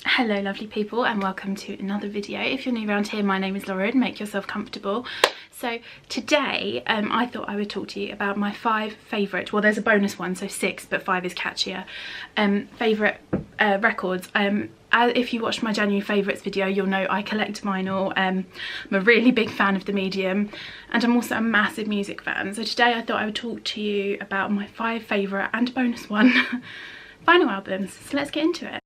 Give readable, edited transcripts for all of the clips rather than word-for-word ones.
Hello lovely people and welcome to another video. If you're new around here, my name is Lauren. Make yourself comfortable. So today I thought I would talk to you about my 5 favourite, well there's a bonus one so 6 but 5 is catchier, favourite records. If you watched my January favourites video you'll know I collect vinyl. I'm a really big fan of the medium and I'm also a massive music fan. So today I thought I would talk to you about my 5 favourite and bonus one vinyl albums. So let's get into it.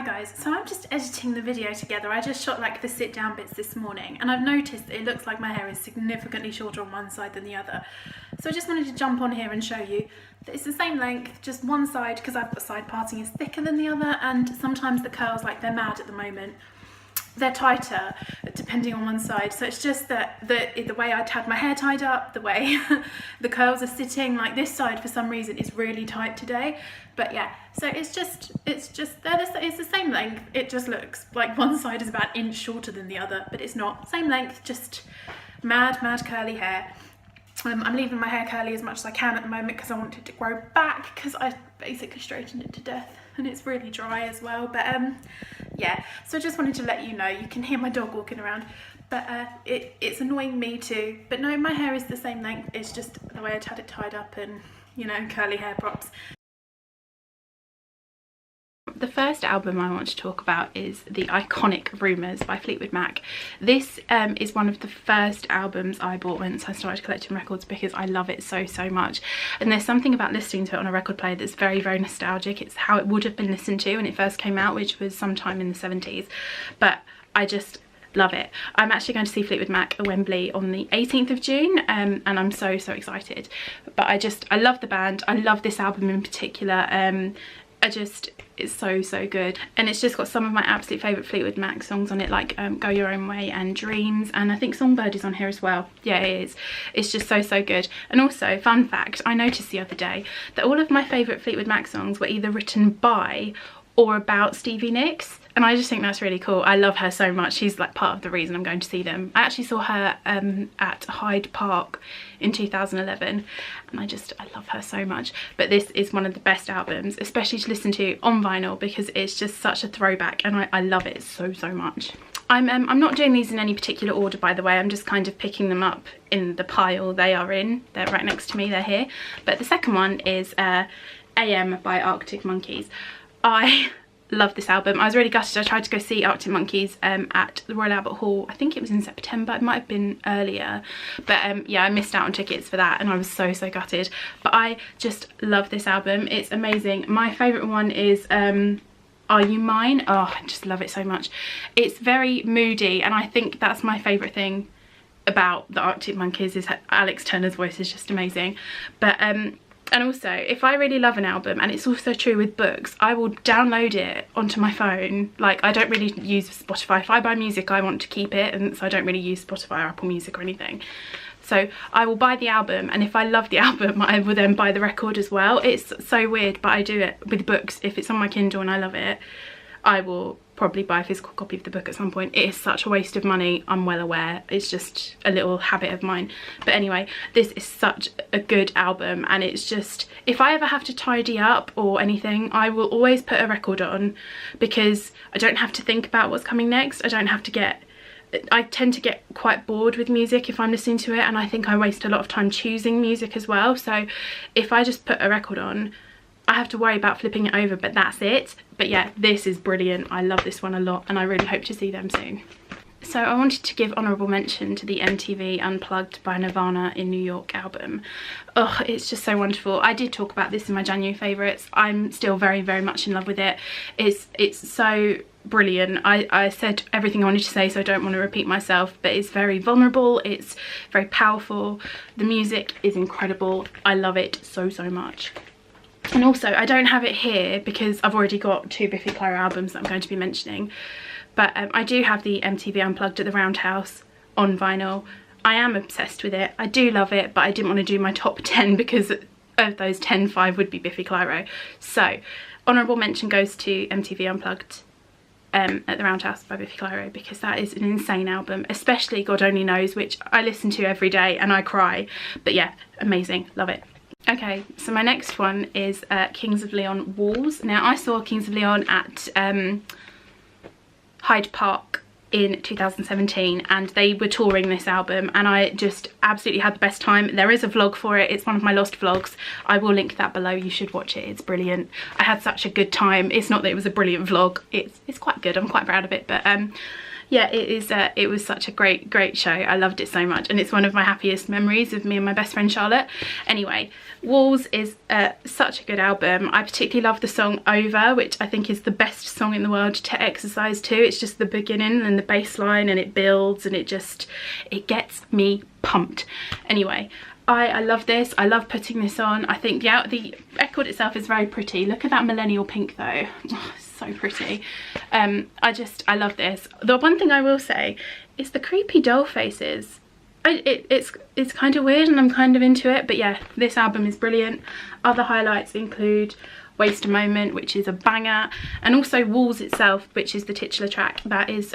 Hi guys, so I'm just editing the video together. I just shot like the sit down bits this morning and I've noticed that it looks like my hair is significantly shorter on one side than the other. So I just wanted to jump on here and show you that it's the same length, just one side, because I've got side parting, is thicker than the other, and sometimes the curls, like they're mad at the moment, they're tighter depending on one side. So it's just that the way I'd had my hair tied up, the way the curls are sitting, like this side for some reason is really tight today. But yeah, so it's the same length. It just looks like one side is about an inch shorter than the other, but it's not. Same length, just mad curly hair. I'm leaving my hair curly as much as I can at the moment because I want it to grow back, because I basically straightened it to death and it's really dry as well. But yeah, so I just wanted to let you know. You can hear my dog walking around, but it's annoying me too. But no, my hair is the same length. It's just the way I'd had it tied up and, you know, curly hair props. The first album I want to talk about is the iconic Rumours by Fleetwood Mac. This is one of the first albums I bought once I started collecting records because I love it so much. And there's something about listening to it on a record player that's very nostalgic. It's how it would have been listened to when it first came out, which was sometime in the 70s. But I just love it. I'm actually going to see Fleetwood Mac at Wembley on the 18th of June and I'm so excited. But I love the band. I love this album in particular. It's so good, and it's just got some of my absolute favourite Fleetwood Mac songs on it, like Go Your Own Way and Dreams, and I think Songbird is on here as well. Yeah, it is. It's just so good. And also, fun fact, I noticed the other day that all of my favourite Fleetwood Mac songs were either written by or about Stevie Nicks, and I just think that's really cool. I love her so much. She's like part of the reason I'm going to see them. I actually saw her at Hyde Park in 2011 and I love her so much. But this is one of the best albums, especially to listen to on vinyl, because it's just such a throwback and I love it so much. I'm not doing these in any particular order, by the way. I'm just kind of picking them up in the pile they are in. They're right next to me, they're here. But the second one is AM by Arctic Monkeys. I love this album. I was really gutted. I tried to go see Arctic Monkeys at the Royal Albert Hall. I think it was in September. It might have been earlier. But yeah, I missed out on tickets for that and I was so gutted. But I just love this album. It's amazing. My favourite one is Are You Mine? Oh, I just love it so much. It's very moody and I think that's my favourite thing about the Arctic Monkeys, is Alex Turner's voice is just amazing. But and also, if I really love an album, and it's also true with books, I will download it onto my phone. Like, I don't really use Spotify. If I buy music, I want to keep it, and so I don't really use Spotify or Apple Music or anything. So I will buy the album, and if I love the album, I will then buy the record as well. It's so weird, but I do it with books. If it's on my Kindle and I love it, I will probably buy a physical copy of the book at some point. It is such a waste of money, I'm well aware. It's just a little habit of mine. But anyway, this is such a good album, and it's just, if I ever have to tidy up or anything, I will always put a record on, because I don't have to think about what's coming next. I tend to get quite bored with music if I'm listening to it, and I think I waste a lot of time choosing music as well. So if I just put a record on, I have to worry about flipping it over, but that's it. But yeah, this is brilliant. I love this one a lot and I really hope to see them soon. So I wanted to give honourable mention to the MTV Unplugged by Nirvana in New York album. Oh, it's just so wonderful. I did talk about this in my January favourites. I'm still very much in love with it. It's so brilliant. I said everything I wanted to say, so I don't want to repeat myself, but it's very vulnerable, it's very powerful. The music is incredible. I love it so much. And also, I don't have it here because I've already got 2 Biffy Clyro albums that I'm going to be mentioning. But I do have the MTV Unplugged at the Roundhouse on vinyl. I am obsessed with it. I do love it, but I didn't want to do my top 10 because of those 10, 5 would be Biffy Clyro. So, honourable mention goes to MTV Unplugged at the Roundhouse by Biffy Clyro, because that is an insane album, especially God Only Knows, which I listen to every day and I cry. But yeah, amazing. Love it. Okay, so my next one is Kings of Leon Walls. Now, I saw Kings of Leon at Hyde Park in 2017, and they were touring this album, and I just absolutely had the best time. There is a vlog for it. It's one of my lost vlogs. I will link that below. You should watch it. It's brilliant. I had such a good time. It's not that it was a brilliant vlog. It's quite good. I'm quite proud of it, but yeah, it was such a great show. I loved it so much, and it's one of my happiest memories of me and my best friend Charlotte. Anyway, Walls is such a good album. I particularly love the song Over, which I think is the best song in the world to exercise to. It's just the beginning and the bass line, and it builds, and it gets me pumped. Anyway, I love this. I love putting this on. I think the record itself is very pretty. Look at that millennial pink though. Oh, so pretty. I love this. The one thing I will say is the creepy doll faces. It's kind of weird, and I'm kind of into it, but yeah, this album is brilliant. Other highlights include Waste a Moment, which is a banger, and also Walls itself, which is the titular track. That is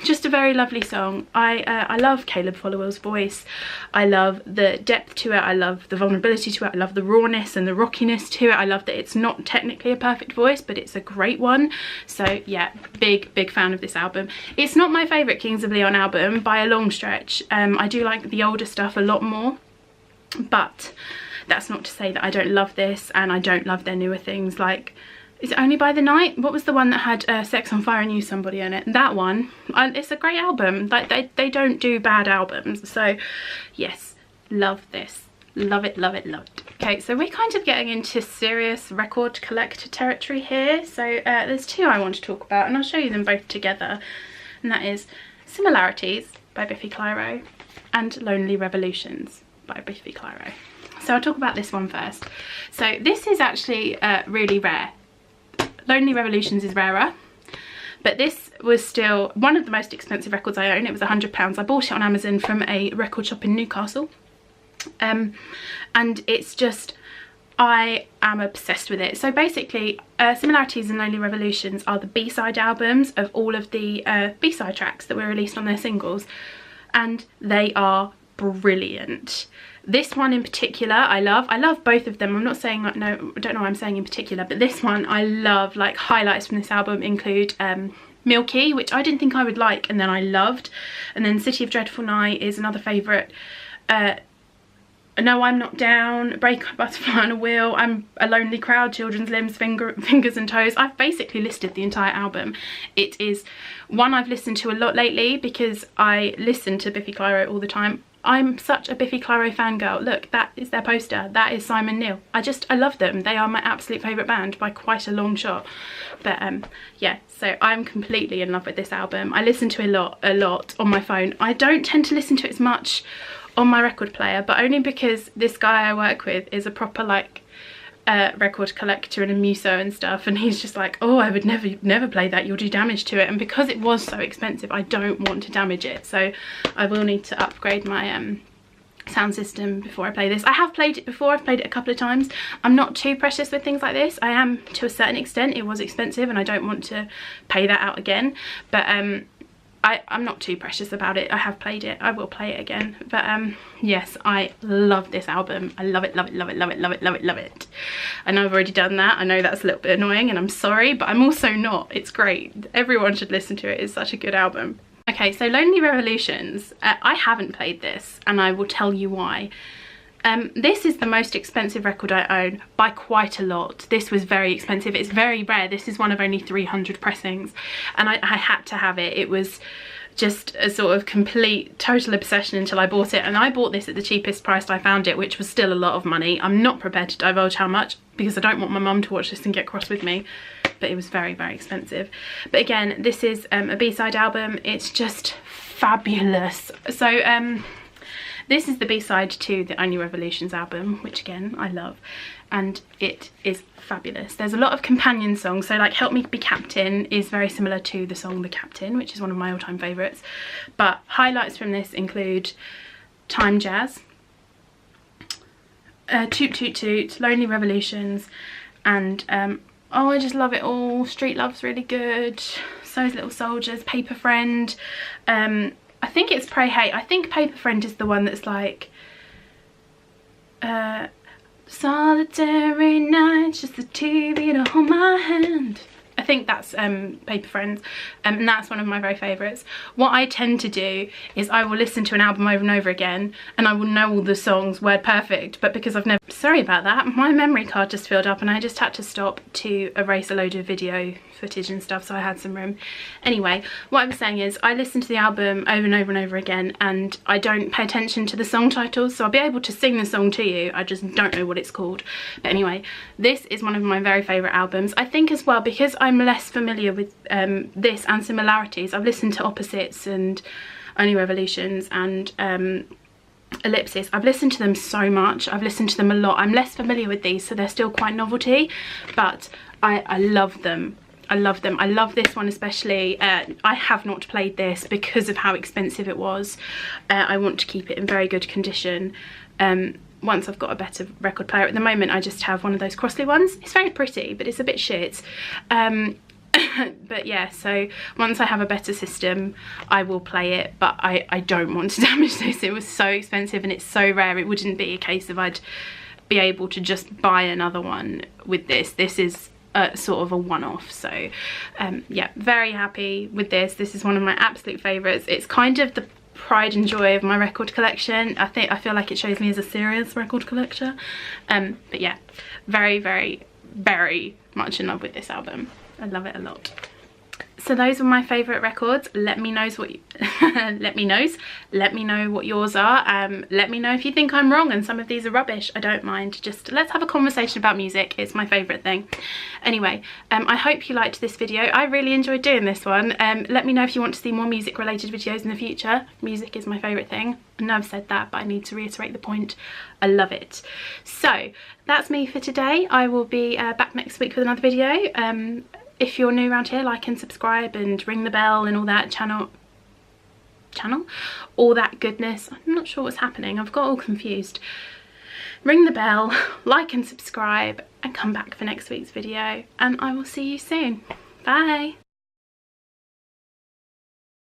just a very lovely song. I love Caleb Follower's voice. I love the depth to it. I love the vulnerability to it. I love the rawness and the rockiness to it. I love that it's not technically a perfect voice, but it's a great one. So yeah, big fan of this album. It's not my favourite Kings of Leon album by a long stretch. I do like the older stuff a lot more, but that's not to say that I don't love this and I don't love their newer things. Like, is it Only by the Night? What was the one that had Sex on Fire and You Somebody on it? That one. It's a great album. Like, they don't do bad albums. So yes, love this. Love it, love it, love it. Okay, so we're kind of getting into serious record collector territory here. So there's two I want to talk about, and I'll show you them both together. And that is Similarities by Biffy Clyro and Lonely Revolutions by Biffy Clyro. So I'll talk about this one first. So this is actually really rare. Lonely Revolutions is rarer, but this was still one of the most expensive records I own. It was £100. I bought it on Amazon from a record shop in Newcastle. And it's just, I am obsessed with it. So basically, Similarities and Lonely Revolutions are the B-side albums of all of the B-side tracks that were released on their singles, and they are brilliant. This one in particular I love both of them. I'm not saying like, no, I don't know what I'm saying in particular, but this one I love. Like, highlights from this album include Milky, which I didn't think I would like, and then I loved. And then City of Dreadful Night is another favourite. No, I'm Not Down, Break a Butterfly on a Wheel, I'm a Lonely Crowd, Children's Limbs, Fingers and Toes. I've basically listed the entire album. It is one I've listened to a lot lately because I listen to Biffy Clyro all the time. I'm such a Biffy Clyro fangirl. Look, that is their poster. That is Simon Neil. I love them. They are my absolute favourite band by quite a long shot. But yeah, so I'm completely in love with this album. I listen to it a lot on my phone. I don't tend to listen to it as much on my record player, but only because this guy I work with is a proper like record collector and a muso and stuff, and he's just like, oh, I would never play that, you'll do damage to it. And because it was so expensive, I don't want to damage it, so I will need to upgrade my sound system before I play this. I have played it before. I've played it a couple of times. I'm not too precious with things like this. I am to a certain extent. It was expensive and I don't want to pay that out again, but I'm not too precious about it. I have played it. I will play it again. But yes, I love this album. I love it, love it, love it, love it, love it, love it, love it. I know I've already done that. I know that's a little bit annoying and I'm sorry, but I'm also not. It's great. Everyone should listen to it. It's such a good album. Okay, so Lonely Revolutions. I haven't played this and I will tell you why. This is the most expensive record I own by quite a lot. This was very expensive. It's very rare. This is one of only 300 pressings, and I had to have it. It was just a sort of complete total obsession until I bought it, and I bought this at the cheapest price I found it, which was still a lot of money. I'm not prepared to divulge how much because I don't want my mum to watch this and get cross with me, but it was very expensive. But again, this is a B-side album. It's just fabulous. So this is the B-side to the Only Revolutions album, which again, I love, and it is fabulous. There's a lot of companion songs, so like Help Me Be Captain is very similar to the song The Captain, which is one of my all-time favourites, but highlights from this include Time Jazz, Toot Toot Toot, Lonely Revolutions, and oh, I just love it all. Street Love's really good, So's Little Soldiers, Paper Friend, I think it's Pray Hate. I think Paper Friend is the one that's like Solitary nights, just the TV to hold my hand. I think that's Paper Friends, and that's one of my very favourites. What I tend to do is I will listen to an album over and over again, and I will know all the songs word perfect, but because I've never... Sorry about that, my memory card just filled up and I just had to stop to erase a load of video footage and stuff, so I had some room. Anyway, what I was saying is I listen to the album over and over and over again, and I don't pay attention to the song titles, so I'll be able to sing the song to you, I just don't know what it's called. But anyway, this is one of my very favourite albums. I think as well, because I'm less familiar with this and Similarities, I've listened to Opposites and Only Revolutions and Ellipsis. I've listened to them so much, I've listened to them a lot. I'm less familiar with these, so they're still quite novelty, but I love them. I love them. I love this one especially. I have not played this because of how expensive it was. I want to keep it in very good condition once I've got a better record player. At the moment I just have one of those Crossley ones. It's very pretty, but it's a bit shit. But yeah, so once I have a better system I will play it, but I don't want to damage this. It was so expensive and it's so rare. It wouldn't be a case of I'd be able to just buy another one with this. This is sort of a one-off, so yeah, very happy with this. This is one of my absolute favourites. It's kind of the pride and joy of my record collection. I feel like it shows me as a serious record collector. But yeah, very, very, very much in love with this album. I love it a lot. So those were my favourite records. Let me know what let me know what yours are. Let me know if you think I'm wrong and some of these are rubbish. I don't mind. Just let's have a conversation about music. It's my favourite thing. Anyway, I hope you liked this video. I really enjoyed doing this one. Let me know if you want to see more music related videos in the future. Music is my favourite thing. I know I've said that, but I need to reiterate the point. I love it. So that's me for today. I will be back next week with another video. If you're new around here, like and subscribe and ring the bell and all that channel, all that goodness. I'm not sure what's happening. I've got all confused. Ring the bell, like and subscribe, and come back for next week's video. And I will see you soon. Bye.